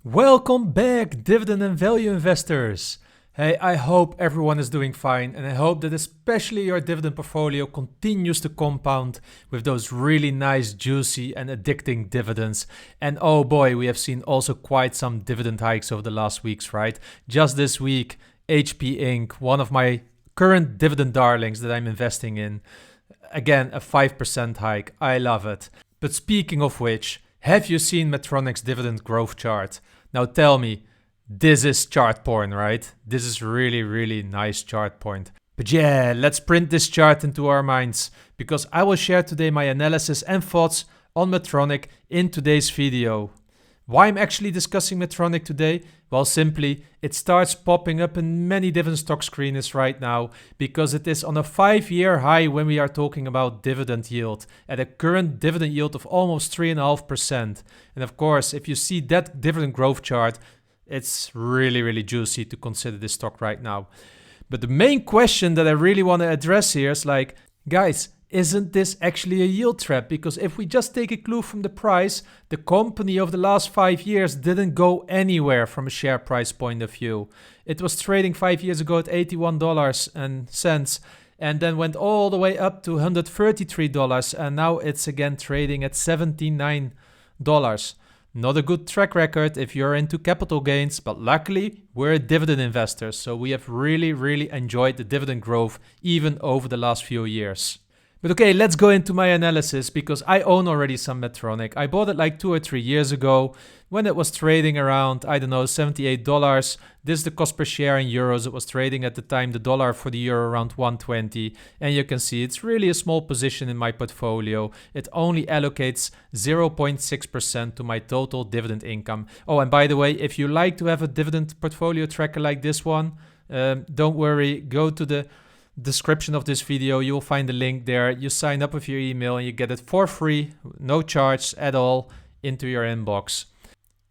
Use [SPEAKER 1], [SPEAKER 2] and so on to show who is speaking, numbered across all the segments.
[SPEAKER 1] Welcome back, dividend and value investors. Hey, I hope everyone is doing fine, and I hope that especially your dividend portfolio continues to compound with those really nice, juicy, and addicting dividends. And oh boy, we have seen also quite some dividend hikes over the last weeks, right? Just this week, HP Inc., one of my current dividend darlings that I'm investing in, again, a 5% hike. I love it. But speaking of which, have you seen Medtronic's dividend growth chart? Now tell me, this is chart porn, right? This is really, really nice chart porn. But yeah, let's print this chart into our minds, because I will share today my analysis and thoughts on Medtronic in today's video. Why I'm actually discussing Medtronic today? Well, simply, it starts popping up in many different stock screeners right now because it is on a 5-year high when we are talking about dividend yield, at a current dividend yield of almost 3.5%. And of course, if you see that dividend growth chart, it's really, really juicy to consider this stock right now. But the main question that I really want to address here is like, guys, isn't this actually a yield trap? Because if we just take a clue from the price, the company over the last 5 years didn't go anywhere from a share price point of view. It was trading 5 years ago at $81 and then went all the way up to $133, and now it's again trading at $79. Not a good track record if you're into capital gains, but luckily we're a dividend investor, so we have really, really enjoyed the dividend growth even over the last few years. But okay, let's go into my analysis because I own already some Medtronic. I bought it like 2 or 3 years ago when it was trading around, I don't know, $78. This is the cost per share in euros. It was trading at the time, the dollar for the euro around 120. And you can see it's really a small position in my portfolio. It only allocates 0.6% to my total dividend income. Oh, and by the way, if you like to have a dividend portfolio tracker like this one, don't worry, go to the description of this video. You will find the link there. You sign up with your email and you get it for free, no charge at all, into your inbox.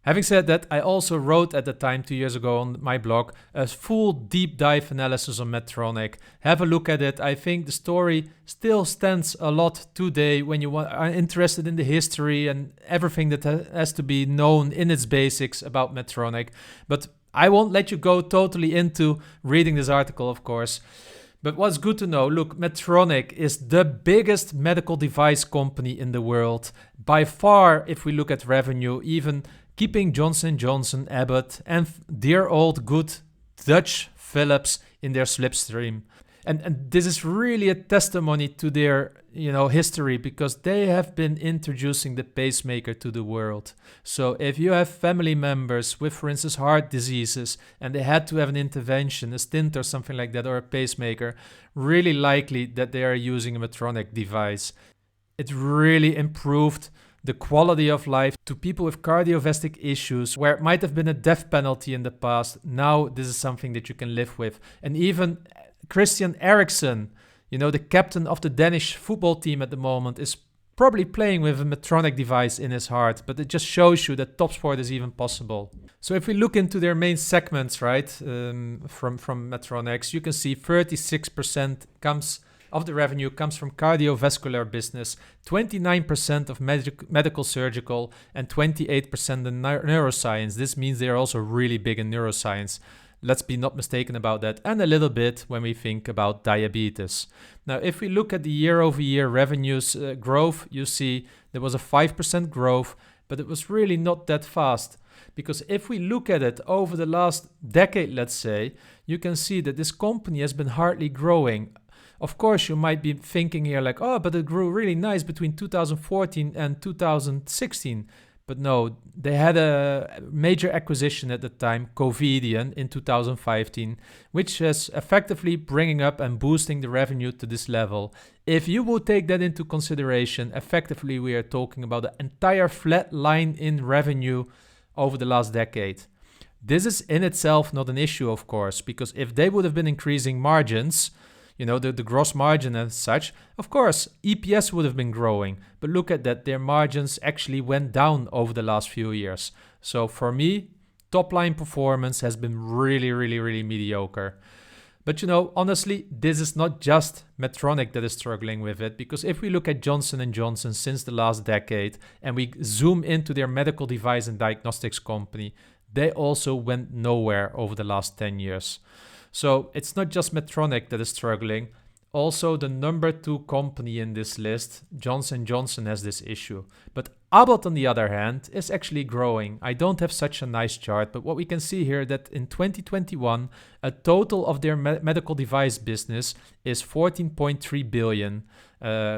[SPEAKER 1] Having said that, I also wrote at the time 2 years ago on my blog a full deep dive analysis on Medtronic. Have a look at it. I think the story still stands a lot today when you are interested in the history and everything that has to be known in its basics about Medtronic. But I won't let you go totally into reading this article, of course. But what's good to know, look, Medtronic is the biggest medical device company in the world. By far, if we look at revenue, even keeping Johnson & Johnson, Abbott, and dear old good Dutch Philips in their slipstream. And this is really a testimony to their history, because they have been introducing the pacemaker to the world. So if you have family members with, for instance, heart diseases, and they had to have an intervention, a stent or something like that, or a pacemaker, really likely that they are using a Medtronic device. It really improved the quality of life to people with cardiovascular issues, where it might have been a death penalty in the past. Now this is something that you can live with. And even Christian Eriksen, the captain of the Danish football team at the moment, is probably playing with a Medtronic device in his heart, but it just shows you that top sport is even possible. So if we look into their main segments, right, from Medtronic, you can see 36% of the revenue comes from cardiovascular business, 29% of medical surgical, and 28% in neuroscience. This means they are also really big in neuroscience. Let's be not mistaken about that, and a little bit when we think about diabetes. Now, if we look at the year-over-year revenues growth, you see there was a 5% growth, but it was really not that fast. Because if we look at it over the last decade, let's say, you can see that this company has been hardly growing. Of course, you might be thinking here like, oh, but it grew really nice between 2014 and 2016. But no, they had a major acquisition at the time, Covidien, in 2015, which is effectively bringing up and boosting the revenue to this level. If you would take that into consideration, effectively we are talking about the entire flat line in revenue over the last decade. This is in itself not an issue, of course, because if they would have been increasing margins, the gross margin and such, of course, EPS would have been growing. But look at that, their margins actually went down over the last few years. So for me, top line performance has been really, really, really mediocre. But honestly, this is not just Medtronic that is struggling with it, because if we look at Johnson & Johnson since the last decade and we zoom into their medical device and diagnostics company, they also went nowhere over the last 10 years. So it's not just Medtronic that is struggling. Also, the number 2 company in this list, Johnson & Johnson, has this issue. But Abbott, on the other hand, is actually growing. I don't have such a nice chart, but what we can see here that in 2021, a total of their medical device business is 14.3 billion,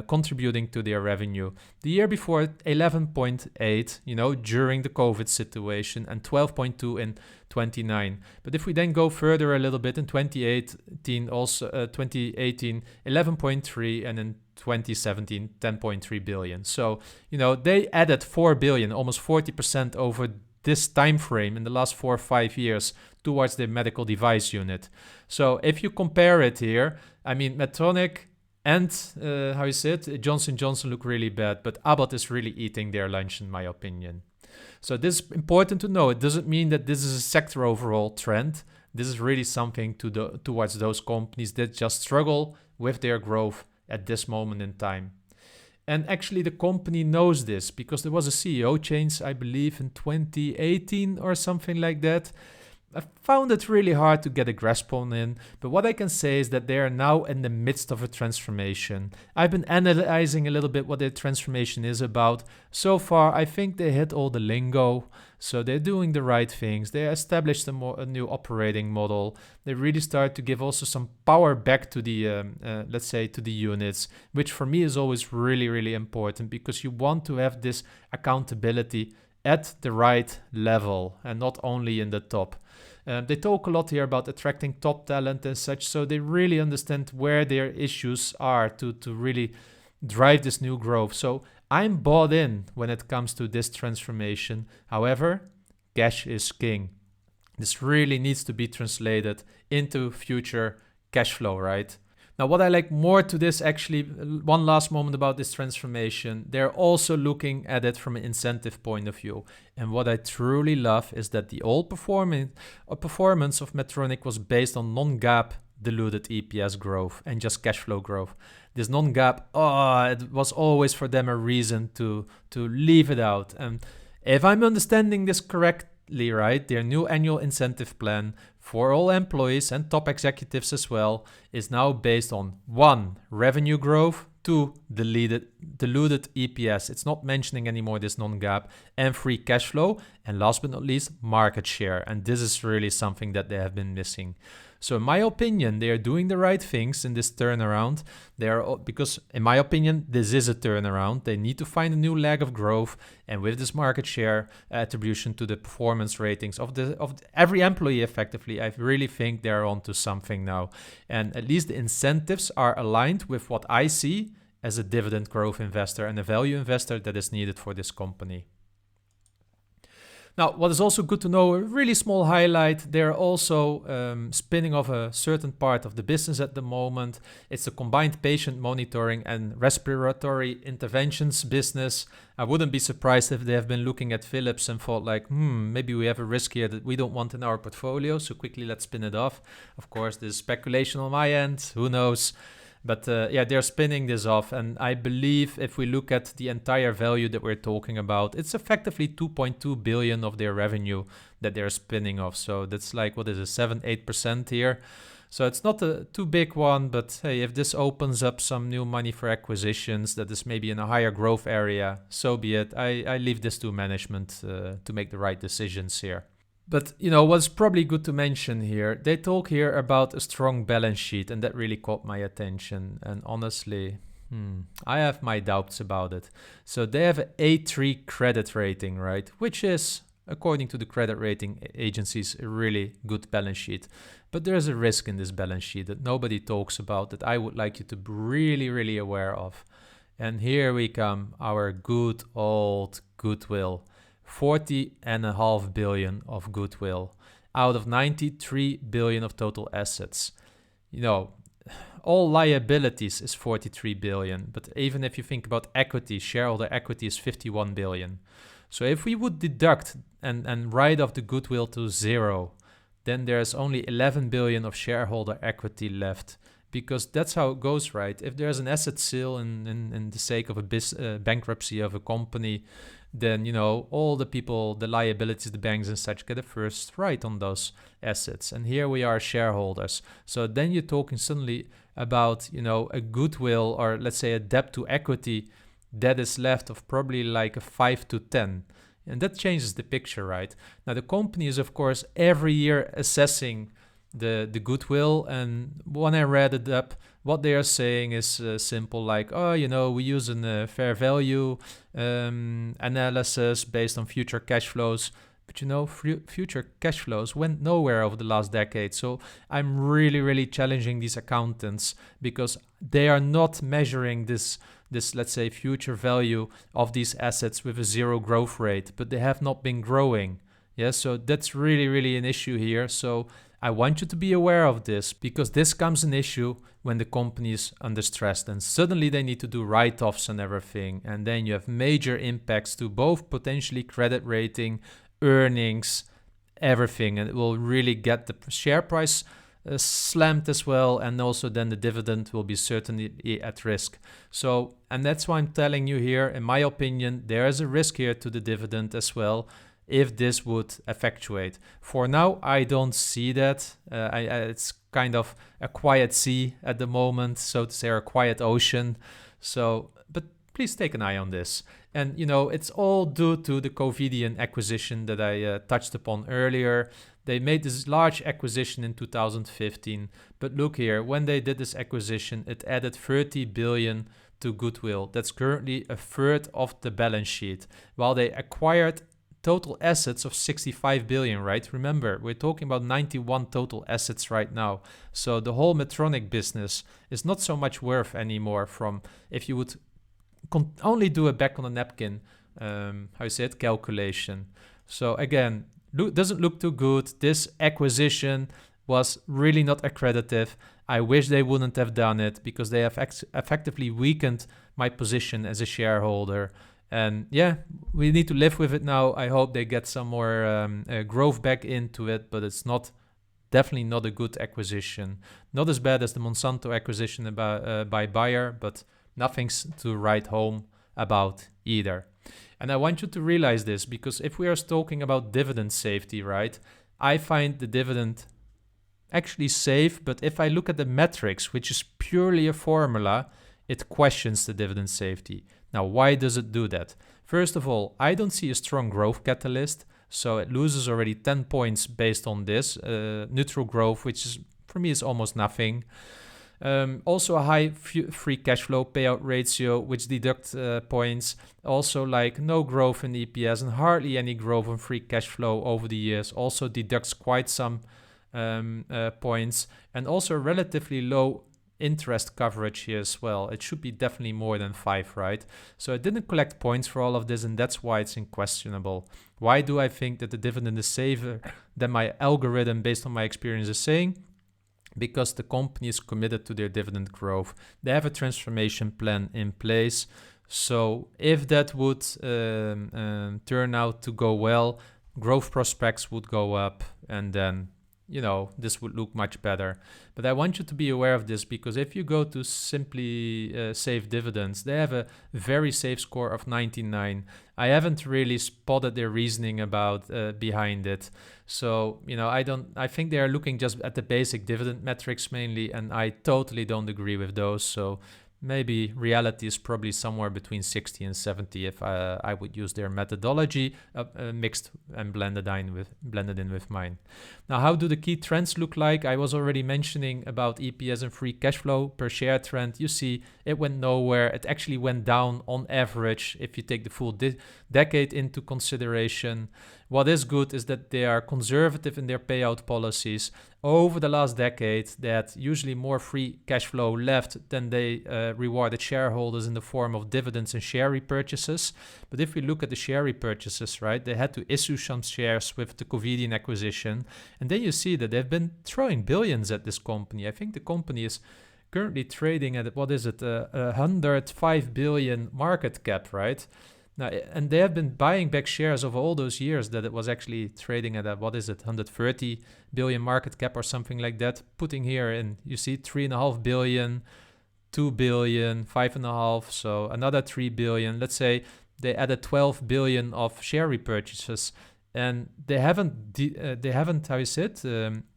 [SPEAKER 1] contributing to their revenue. The year before, 11.8, during the COVID situation, and 12.2 in 29. But if we then go further a little bit, in 2018, 11.3, and in 2017, 10.3 billion. So, they added 4 billion, almost 40% over this time frame in the last 4 or 5 years towards the medical device unit. So if you compare it here, I mean, Medtronic and Johnson & Johnson look really bad, but Abbott is really eating their lunch, in my opinion. So this is important to know. It doesn't mean that this is a sector overall trend. This is really something towards those companies that just struggle with their growth at this moment in time. And actually the company knows this because there was a CEO change, I believe, in 2018 or something like that. I found it really hard to get a grasp on it, but what I can say is that they are now in the midst of a transformation. I've been analyzing a little bit what their transformation is about. So far, I think they hit all the lingo, so they're doing the right things. They established a new operating model. They really start to give also some power back to the, to the units, which for me is always really, really important because you want to have this accountability at the right level and not only in the top. They talk a lot here about attracting top talent and such, so they really understand where their issues are to really drive this new growth. So I'm bought in when it comes to this transformation. However, cash is king. This really needs to be translated into future cash flow, right? Now, what I like more to this, actually, one last moment about this transformation, they're also looking at it from an incentive point of view. And what I truly love is that the old performance of Medtronic was based on non-GAAP diluted EPS growth and just cash flow growth. This non-GAAP, it was always for them a reason to leave it out. And if I'm understanding this correctly, right, their new annual incentive plan for all employees and top executives as well is now based on 1, revenue growth, 2, diluted EPS. It's not mentioning anymore this non-GAAP, and free cash flow, and last but not least, market share. And this is really something that they have been missing. So in my opinion, they are doing the right things in this turnaround. Because in my opinion, this is a turnaround. They need to find a new leg of growth, and with this market share attribution to the performance ratings of every employee effectively, I really think they're onto something now. And at least the incentives are aligned with what I see as a dividend growth investor and a value investor that is needed for this company. Now, what is also good to know, a really small highlight, they're also spinning off a certain part of the business at the moment. It's a combined patient monitoring and respiratory interventions business. I wouldn't be surprised if they have been looking at Philips and thought like, maybe we have a risk here that we don't want in our portfolio, so quickly let's spin it off. Of course, there's speculation on my end, who knows? But they're spinning this off. And I believe if we look at the entire value that we're talking about, it's effectively 2.2 billion of their revenue that they're spinning off. So that's like, 7-8% here. So it's not a too big one, but hey, if this opens up some new money for acquisitions that is maybe in a higher growth area, so be it. I leave this to management to make the right decisions here. But, what's probably good to mention here, they talk here about a strong balance sheet, and that really caught my attention. And honestly, I have my doubts about it. So they have an A3 credit rating, right? Which is, according to the credit rating agencies, a really good balance sheet. But there's a risk in this balance sheet that nobody talks about that I would like you to be really, really aware of. And here we come, our good old goodwill. 40.5 billion of goodwill out of 93 billion of total assets. All liabilities is 43 billion, but even if you think about equity, shareholder equity is 51 billion. So if we would deduct and write off the goodwill to zero, then there's only 11 billion of shareholder equity left. Because that's how it goes, right? If there's an asset sale in the sake of a bankruptcy of a company, then, you know, all the people, the liabilities, the banks and such get a first right on those assets. And here we are shareholders. So then you're talking suddenly about, you know, a goodwill, or let's say a debt to equity that is left of probably like a 5 to 10. And that changes the picture, right? Now, the company is, of course, every year assessing the goodwill. And when I read it up, what they are saying is simple, like, oh, you know, we use a fair value analysis based on future cash flows. But, you know, future cash flows went nowhere over the last decade. So I'm really, really challenging these accountants, because they are not measuring this, let's say, future value of these assets with a zero growth rate, but they have not been growing. Yeah, so that's really, really an issue here. So I want you to be aware of this, because this becomes an issue when the company is under stress. And suddenly they need to do write-offs and everything. And then you have major impacts to both potentially credit rating, earnings, everything. And it will really get the share price slammed as well. And also then the dividend will be certainly at risk. So, and that's why I'm telling you here, in my opinion, there is a risk here to the dividend as well, if this would effectuate. For now, I don't see that. It's kind of a quiet sea at the moment, so to say, or a quiet ocean. So, but please take an eye on this. And, you know, it's all due to the Covidian acquisition that I touched upon earlier. They made this large acquisition in 2015. But look here, when they did this acquisition, it added 30 billion to goodwill. That's currently a third of the balance sheet, while they acquired total assets of 65 billion, right? Remember, we're talking about 91 total assets right now. So the whole Medtronic business is not so much worth anymore from, if you would only do a back on a napkin, calculation. So again, doesn't look too good. This acquisition was really not accretive. I wish they wouldn't have done it, because they have effectively weakened my position as a shareholder. And yeah, we need to live with it now. I hope they get some more growth back into it, but it's definitely not a good acquisition. Not as bad as the Monsanto acquisition by Bayer, but nothing's to write home about either. And I want you to realize this, because if we are talking about dividend safety, right, I find the dividend actually safe, but if I look at the metrics, which is purely a formula, it questions the dividend safety. Now, why does it do that? First of all, I don't see a strong growth catalyst, so it loses already 10 points based on this neutral growth, which is, for me, is almost nothing. Also a high free cash flow payout ratio, which deducts points. Also, like, no growth in EPS and hardly any growth in free cash flow over the years, also deducts quite some points. And also relatively low interest coverage here as well. It should be definitely more than 5, right? So I didn't collect points for all of this, and that's why it's unquestionable. Why do I think that the dividend is safer than my algorithm based on my experience is saying? Because the company is committed to their dividend growth. They have a transformation plan in place. So if that would turn out to go well, growth prospects would go up, and then, you know, this would look much better. But I want you to be aware of this, because if you go to Simply Safe Dividends, they have a very safe score of 99. I haven't really spotted their reasoning about behind it. So, you know, I think they are looking just at the basic dividend metrics mainly, and I totally don't agree with those. So maybe reality is probably somewhere between 60 and 70 if I would use their methodology mixed and blended in with mine. Now, how do the key trends look like? I was already mentioning about EPS and free cash flow per share trend. You see, it went nowhere. It actually went down on average if you take the full decade into consideration. What is good is that they are conservative in their payout policies. Over the last decade, they had usually more free cash flow left than they rewarded shareholders in the form of dividends and share repurchases. But if we look at the share repurchases, right, they had to issue some shares with the Covidian acquisition. And then you see that they've been throwing billions at this company. I think the company is currently trading at, 105 billion market cap, right? Now, and they have been buying back shares over all those years that it was actually trading at 130 billion market cap or something like that. Putting here in, you see 3.5 billion, 2 billion, 5.5, so another 3 billion. Let's say they added 12 billion of share repurchases, and they haven't how is it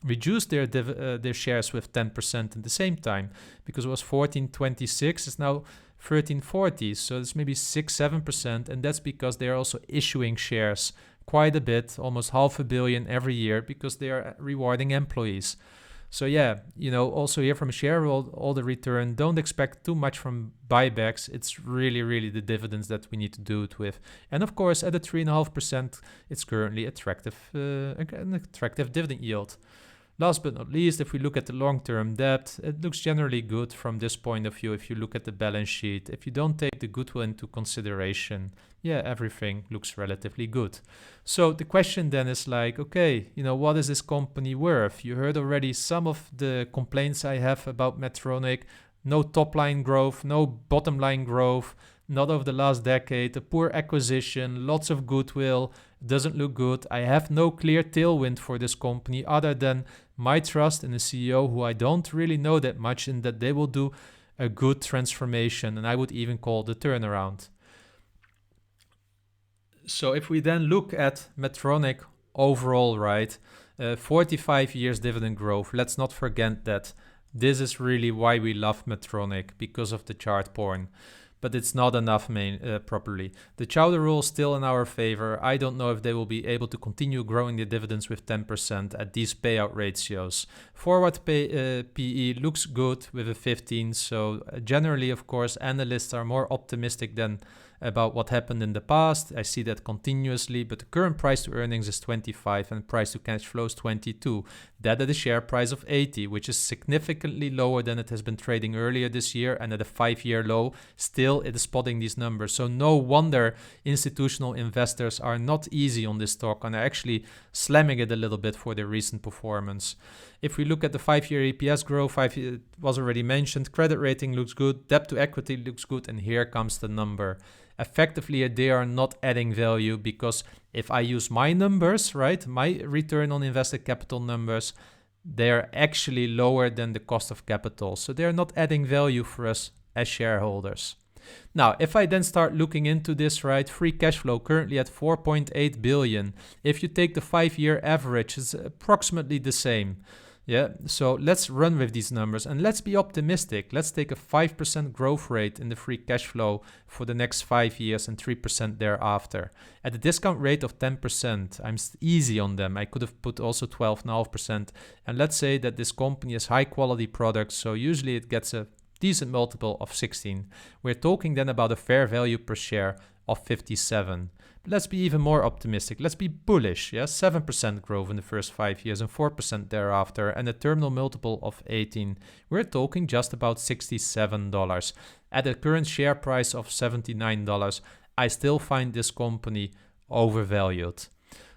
[SPEAKER 1] reduced their shares with 10% at the same time, because it was 1426, it's now 1340, so it's maybe 6-7%, and that's because they're also issuing shares quite a bit, almost $500 million every year, because they are rewarding employees. So yeah, also here from a shareholder return, don't expect too much from buybacks. It's really the dividends that we need to do it with. And of course, at a 3.5%, it's currently an attractive dividend yield. Last but not least, if we look at the long-term debt, it looks generally good from this point of view. If you look at the balance sheet, if you don't take the goodwill into consideration, yeah, everything looks relatively good. So the question then is like, okay, what is this company worth? You heard already some of the complaints I have about Medtronic. No top line growth, no bottom line growth, not over the last decade, a poor acquisition, lots of goodwill, doesn't look good. I have no clear tailwind for this company other than my trust in the CEO, who I don't really know that much, in that they will do a good transformation, and I would even call the turnaround. So if we then look at Medtronic overall, right, 45 years dividend growth, let's not forget that this is really why we love Medtronic, because of the chart porn. But it's not enough properly. The Chowder rule is still in our favor. I don't know if they will be able to continue growing the dividends with 10% at these payout ratios. Forward PE looks good with a 15. So generally, of course, analysts are more optimistic than about what happened in the past. I see that continuously, but the current price to earnings is 25 and price to cash flow is 22. That at a share price of 80, which is significantly lower than it has been trading earlier this year, and at a 5-year low, still it is spotting these numbers. So no wonder institutional investors are not easy on this stock and are actually slamming it a little bit for their recent performance. If we look at the 5-year EPS growth, it was already mentioned, credit rating looks good, debt to equity looks good, and here comes the number. Effectively, they are not adding value, because if I use my numbers, right, my return on invested capital numbers, they're actually lower than the cost of capital. So they're not adding value for us as shareholders. Now, if I then start looking into this, right, free cash flow currently at 4.8 billion. If you take the 5-year average, it's approximately the same. Yeah, so let's run with these numbers and let's be optimistic. Let's take a 5% growth rate in the free cash flow for the next 5 years and 3% thereafter. At a discount rate of 10%, I'm easy on them. I could have put also 12.5%. And let's say that this company has high quality products, so usually it gets a decent multiple of 16. We're talking then about a fair value per share of 57. But let's be even more optimistic. Let's be bullish. 7% growth in the first 5 years and 4% thereafter, and a terminal multiple of 18. We're talking just about $67. At a current share price of $79, I still find this company overvalued.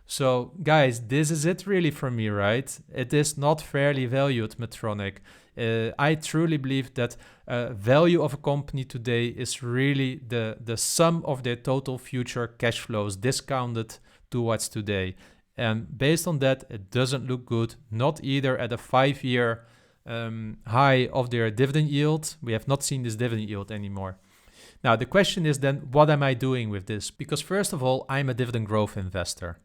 [SPEAKER 1] So guys, this is it really for me, right? It is not fairly valued, Medtronic. I truly believe that value of a company today is really the sum of their total future cash flows discounted towards today. And based on that, it doesn't look good, not either at a 5-year high of their dividend yield. We have not seen this dividend yield anymore. Now, the question is then, what am I doing with this? Because first of all, I'm a dividend growth investor.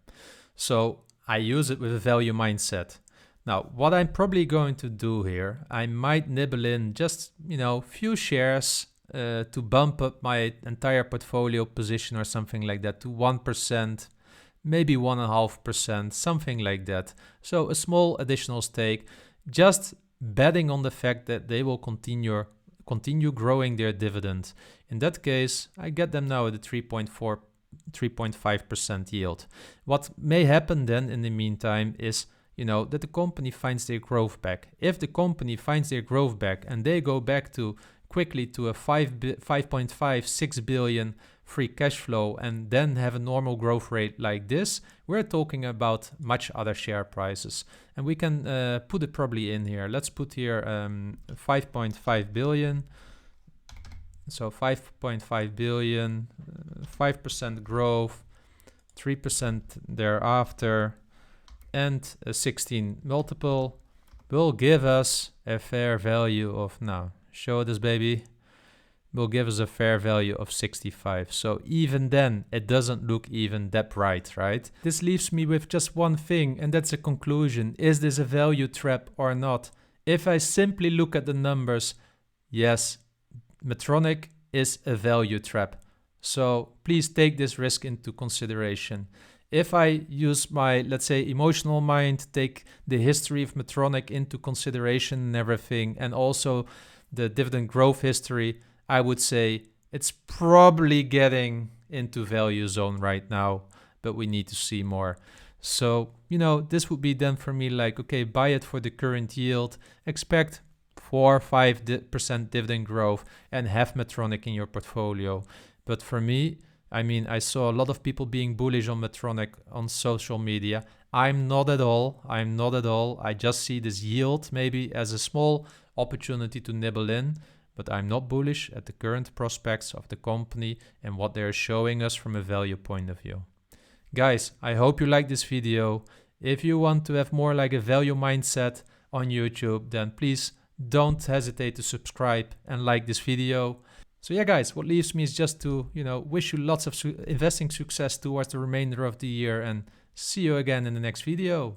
[SPEAKER 1] So I use it with a value mindset. Now, what I'm probably going to do here, I might nibble in just, few shares to bump up my entire portfolio position or something like that to 1%, maybe 1.5%, something like that. So a small additional stake, just betting on the fact that they will continue growing their dividend. In that case, I get them now at a 3.5% yield. What may happen then in the meantime is that the company finds their growth back. If the company finds their growth back and they go back to quickly to a 5.6 billion free cash flow and then have a normal growth rate like this, we're talking about much other share prices. And we can put it probably in here. Let's put here 5.5 billion. So 5.5 billion, 5% growth, 3% thereafter, and a 16 multiple will give us a fair value of, now, show this baby, will give us a fair value of 65. So even then, it doesn't look even that bright, right? This leaves me with just one thing, and that's a conclusion. Is this a value trap or not? If I simply look at the numbers, yes, Medtronic is a value trap. So please take this risk into consideration. If I use my, let's say, emotional mind, take the history of Medtronic into consideration and everything, and also the dividend growth history, I would say it's probably getting into value zone right now, but we need to see more. So, this would be then for me like, okay, buy it for the current yield, expect 4 or 5% dividend growth, and have Medtronic in your portfolio. But for me, I saw a lot of people being bullish on Medtronic on social media. I'm not at all. I just see this yield maybe as a small opportunity to nibble in, but I'm not bullish at the current prospects of the company and what they're showing us from a value point of view. Guys, I hope you like this video. If you want to have more like a value mindset on YouTube, then please don't hesitate to subscribe and like this video. So yeah, guys, what leaves me is just to, wish you lots of investing success towards the remainder of the year, and see you again in the next video.